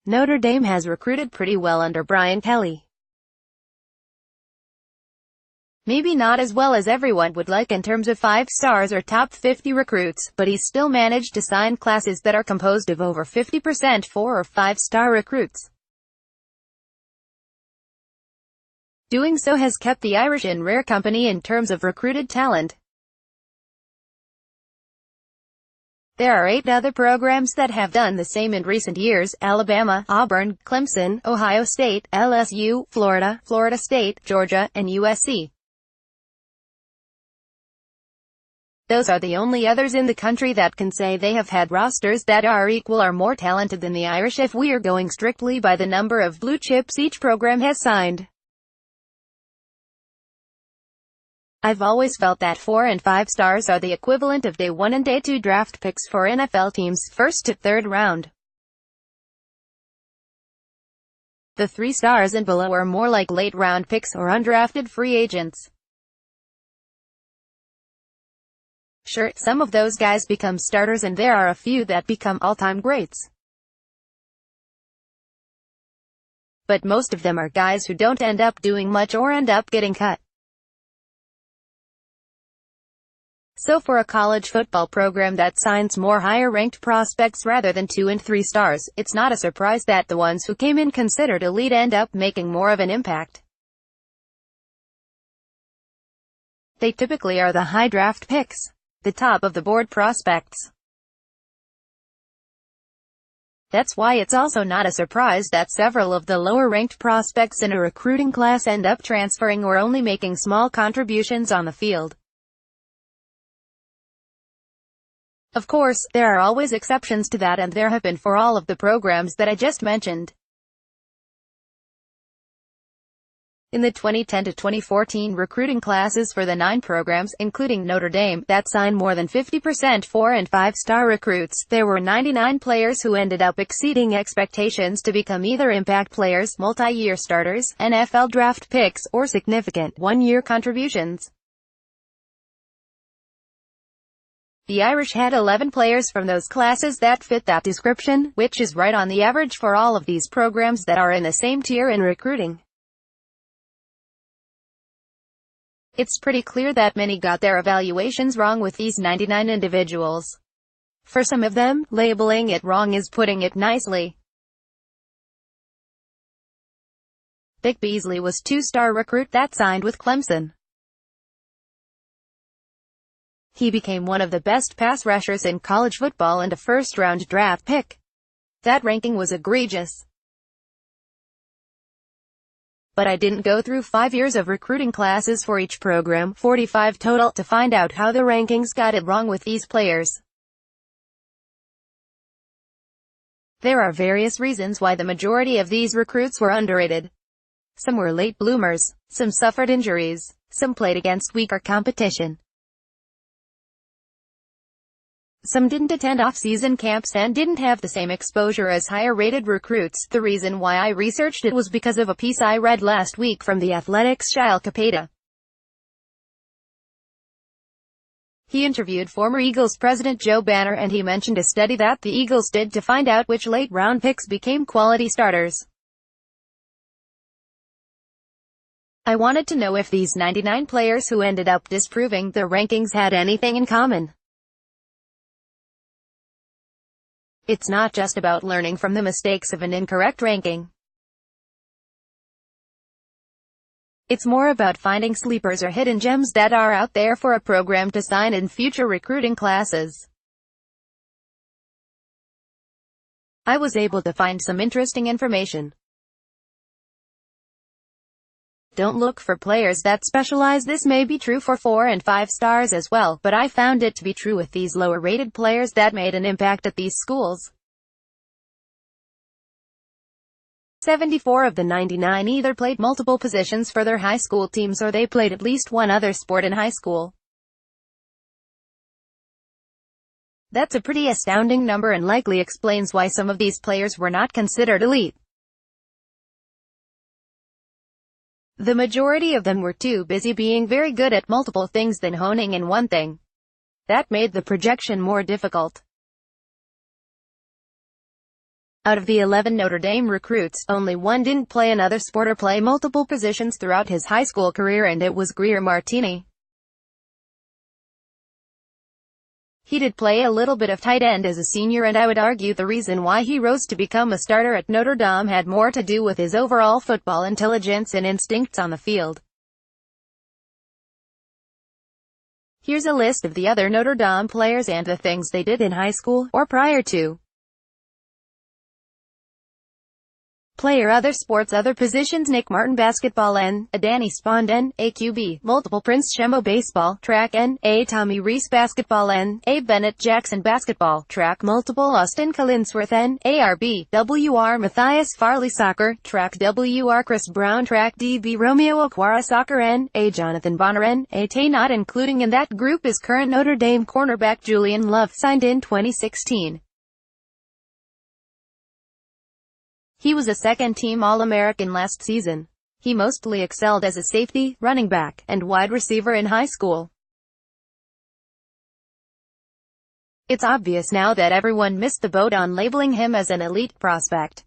Notre Dame has recruited pretty well under Brian Kelly. Maybe not as well as everyone would like in terms of 5 stars or top 50 recruits, but he's still managed to sign classes that are composed of over 50% 4 or 5-star recruits. Doing so has kept the Irish in rare company in terms of recruited talent. There are 8 other programs that have done the same in recent years: Alabama, Auburn, Clemson, Ohio State, LSU, Florida, Florida State, Georgia, and USC. Those are the only others in the country that can say they have had rosters that are equal or more talented than the Irish if we are going strictly by the number of blue chips each program has signed. I've always felt that 4 and 5 stars are the equivalent of day 1 and day 2 draft picks for NFL teams, first to third round. The 3 stars and below are more like late round picks or undrafted free agents. Sure, some of those guys become starters and there are a few that become all-time greats. But most of them are guys who don't end up doing much or end up getting cut. So for a college football program that signs more higher-ranked prospects rather than 2 and 3 stars, it's not a surprise that the ones who came in considered elite end up making more of an impact. They typically are the high draft picks, the top-of-the-board prospects. That's why it's also not a surprise that several of the lower-ranked prospects in a recruiting class end up transferring or only making small contributions on the field. Of course, there are always exceptions to that, and there have been for all of the programs that I just mentioned. In the 2010 to 2014 recruiting classes for the 9 programs, including Notre Dame, that signed more than 50% 4 and 5-star recruits, there were 99 players who ended up exceeding expectations to become either impact players, multi-year starters, NFL draft picks, or significant one-year contributions. The Irish had 11 players from those classes that fit that description, which is right on the average for all of these programs that are in the same tier in recruiting. It's pretty clear that many got their evaluations wrong with these 99 individuals. For some of them, labeling it wrong is putting it nicely. Vic Beasley was a 2-star recruit that signed with Clemson. He became one of the best pass rushers in college football and a first-round draft pick. That ranking was egregious. But I didn't go through 5 years of recruiting classes for each program, 45 total, to find out how the rankings got it wrong with these players. There are various reasons why the majority of these recruits were underrated. Some were late bloomers, some suffered injuries, some played against weaker competition. Some didn't attend off-season camps and didn't have the same exposure as higher-rated recruits. The reason why I researched it was because of a piece I read last week from The Athletic's Shail Capeta. He interviewed former Eagles president Joe Banner, and he mentioned a study that the Eagles did to find out which late-round picks became quality starters. I wanted to know if these 99 players who ended up disproving the rankings had anything in common. It's not just about learning from the mistakes of an incorrect ranking. It's more about finding sleepers or hidden gems that are out there for a program to sign in future recruiting classes. I was able to find some interesting information. Don't look for players that specialize. This may be true for 4 and 5 stars as well, but I found it to be true with these lower-rated players that made an impact at these schools. 74 of the 99 either played multiple positions for their high school teams or they played at least one other sport in high school. That's a pretty astounding number and likely explains why some of these players were not considered elite. The majority of them were too busy being very good at multiple things than honing in one thing. That made the projection more difficult. Out of the 11 Notre Dame recruits, only one didn't play another sport or play multiple positions throughout his high school career, and it was Greer Martini. He did play a little bit of tight end as a senior, and I would argue the reason why he rose to become a starter at Notre Dame had more to do with his overall football intelligence and instincts on the field. Here's a list of the other Notre Dame players and the things they did in high school, or prior to. Player other sports other positions: Nick Martin basketball N, A Danny Spond N, A QB, multiple Prince Chemo baseball, track N, A Tommy Reese basketball N, A Bennett Jackson basketball, track multiple Austin Collinsworth N, ARB, WR Matthias Farley soccer, track WR Chris Brown track DB Romeo Okwara soccer N, A Jonathan Bonner N, A Tay not including in that group is current Notre Dame cornerback Julian Love, signed in 2016. He was a second-team All-American last season. He mostly excelled as a safety, running back, and wide receiver in high school. It's obvious now that everyone missed the boat on labeling him as an elite prospect.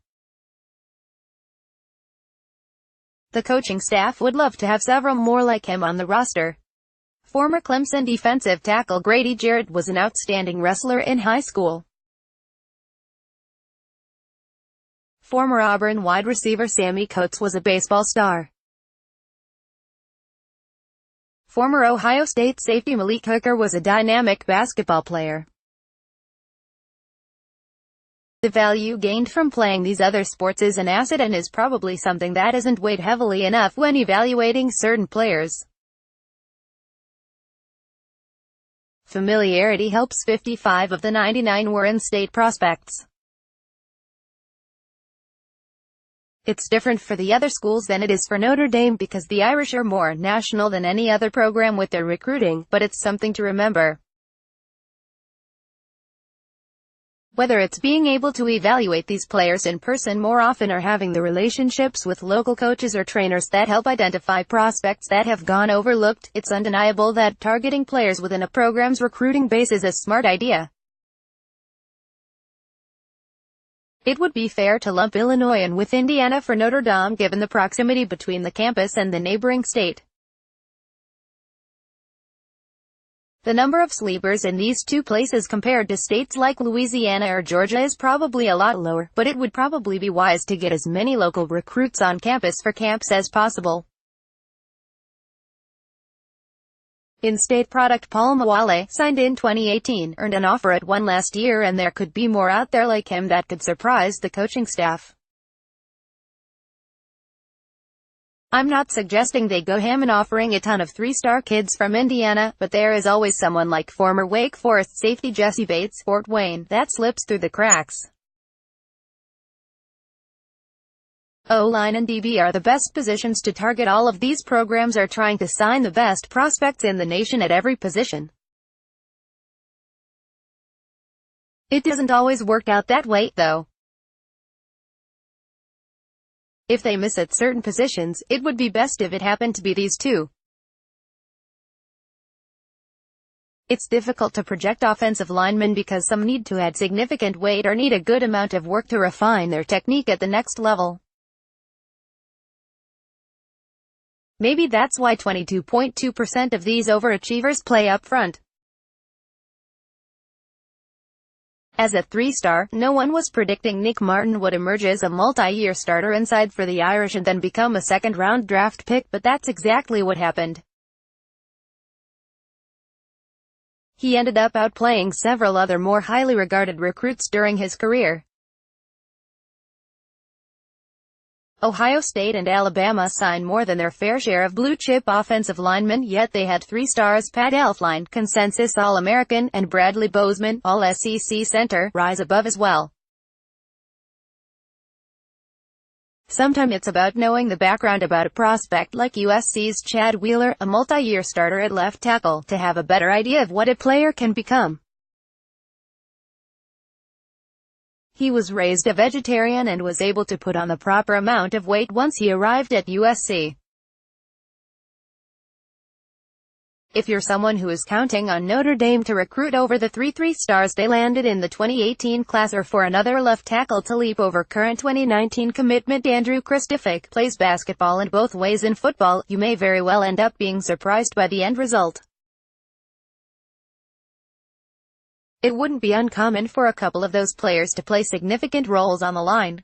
The coaching staff would love to have several more like him on the roster. Former Clemson defensive tackle Grady Jarrett was an outstanding wrestler in high school. Former Auburn wide receiver Sammy Coates was a baseball star. Former Ohio State safety Malik Hooker was a dynamic basketball player. The value gained from playing these other sports is an asset and is probably something that isn't weighed heavily enough when evaluating certain players. Familiarity helps. 55 of the 99 were in-state prospects. It's different for the other schools than it is for Notre Dame because the Irish are more national than any other program with their recruiting, but it's something to remember. Whether it's being able to evaluate these players in person more often or having the relationships with local coaches or trainers that help identify prospects that have gone overlooked, it's undeniable that targeting players within a program's recruiting base is a smart idea. It would be fair to lump Illinois in with Indiana for Notre Dame given the proximity between the campus and the neighboring state. The number of sleepers in these two places compared to states like Louisiana or Georgia is probably a lot lower, but it would probably be wise to get as many local recruits on campus for camps as possible. In-state product Paul Mawale, signed in 2018, earned an offer at one last year, and there could be more out there like him that could surprise the coaching staff. I'm not suggesting they go ham and offering a ton of three-star kids from Indiana, but there is always someone like former Wake Forest safety Jesse Bates, Fort Wayne, that slips through the cracks. O-line and DB are the best positions to target. All of these programs are trying to sign the best prospects in the nation at every position. It doesn't always work out that way, though. If they miss at certain positions, it would be best if it happened to be these two. It's difficult to project offensive linemen because some need to add significant weight or need a good amount of work to refine their technique at the next level. Maybe that's why 22.2% of these overachievers play up front. As a three-star, no one was predicting Nick Martin would emerge as a multi-year starter inside for the Irish and then become a second-round draft pick, but that's exactly what happened. He ended up outplaying several other more highly regarded recruits during his career. Ohio State and Alabama signed more than their fair share of blue-chip offensive linemen, yet they had three stars: Pat Elflein, consensus All-American, and Bradley Bozeman, All-SEC center, rise above as well. Sometimes it's about knowing the background about a prospect like USC's Chad Wheeler, a multi-year starter at left tackle, to have a better idea of what a player can become. He was raised a vegetarian and was able to put on the proper amount of weight once he arrived at USC. If you're someone who is counting on Notre Dame to recruit over the 3 stars they landed in the 2018 class, or for another left tackle to leap over current 2019 commitment Andrew Christophic plays basketball in both ways in football, you may very well end up being surprised by the end result. It wouldn't be uncommon for a couple of those players to play significant roles on the line.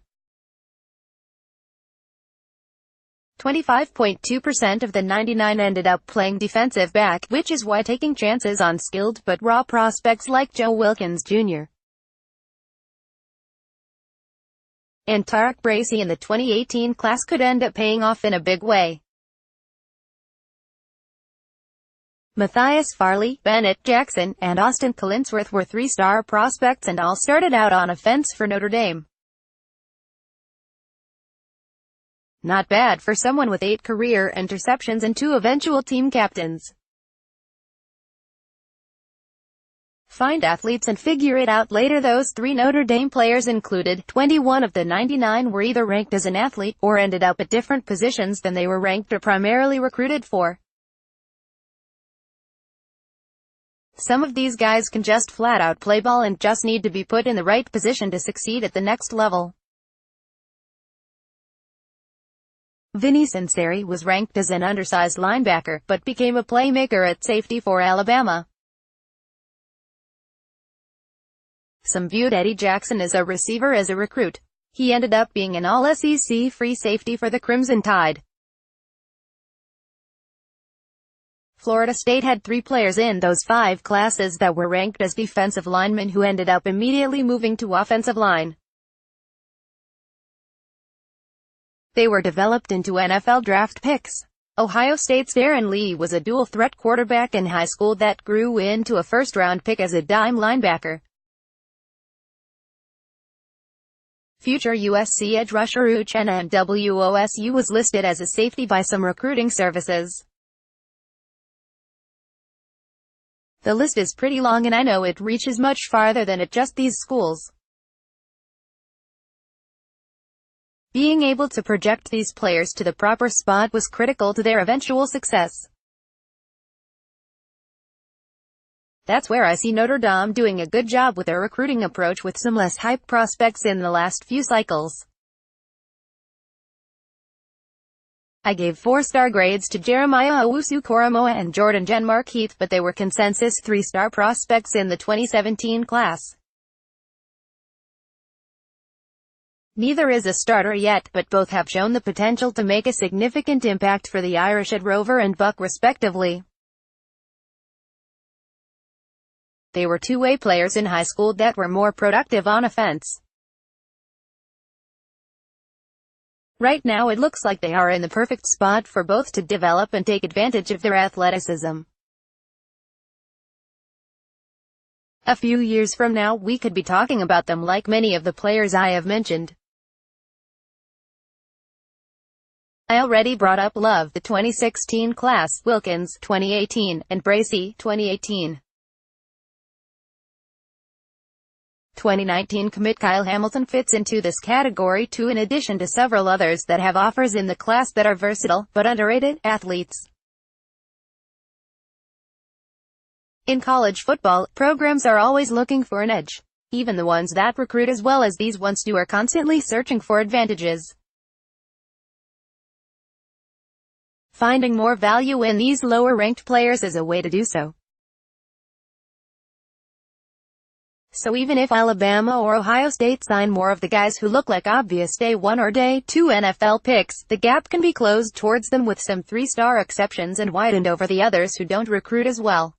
25.2% of the 99 ended up playing defensive back, which is why taking chances on skilled but raw prospects like Joe Wilkins Jr. and Tarek Bracy in the 2018 class could end up paying off in a big way. Matthias Farley, Bennett Jackson, and Austin Collinsworth were 3-star prospects and all started out on offense for Notre Dame. Not bad for someone with 8 career interceptions and 2 eventual team captains. Find athletes and figure it out later. Those 3 Notre Dame players included 21 of the 99 were either ranked as an athlete, or ended up at different positions than they were ranked or primarily recruited for. Some of these guys can just flat out play ball and just need to be put in the right position to succeed at the next level. Vinny Sunseri was ranked as an undersized linebacker, but became a playmaker at safety for Alabama. Some viewed Eddie Jackson as a receiver as a recruit. He ended up being an all-SEC free safety for the Crimson Tide. Florida State had 3 players in those 5 classes that were ranked as defensive linemen who ended up immediately moving to offensive line. They were developed into NFL draft picks. Ohio State's Darren Lee was a dual-threat quarterback in high school that grew into a first-round pick as a dime linebacker. Future USC edge rusher Uchenna Nwosu was listed as a safety by some recruiting services. The list is pretty long, and I know it reaches much farther than at just these schools. Being able to project these players to the proper spot was critical to their eventual success. That's where I see Notre Dame doing a good job with their recruiting approach, with some less hype prospects in the last few cycles. I gave 4-star grades to Jeremiah Owusu-Koramoah and Jordan Genmark Heath, but they were consensus 3-star prospects in the 2017 class. Neither is a starter yet, but both have shown the potential to make a significant impact for the Irish at Rover and Buck respectively. They were two-way players in high school that were more productive on offense. Right now it looks like they are in the perfect spot for both to develop and take advantage of their athleticism. A few years from now, we could be talking about them like many of the players I have mentioned. I already brought up Love, the 2016 class, Wilkins, 2018, and Bracy, 2018. 2019 commit Kyle Hamilton fits into this category too, in addition to several others that have offers in the class that are versatile, but underrated, athletes. In college football, programs are always looking for an edge. Even the ones that recruit as well as these ones do are constantly searching for advantages. Finding more value in these lower-ranked players is a way to do so. So even if Alabama or Ohio State sign more of the guys who look like obvious day 1 or day 2 NFL picks, the gap can be closed towards them with some 3-star exceptions and widened over the others who don't recruit as well.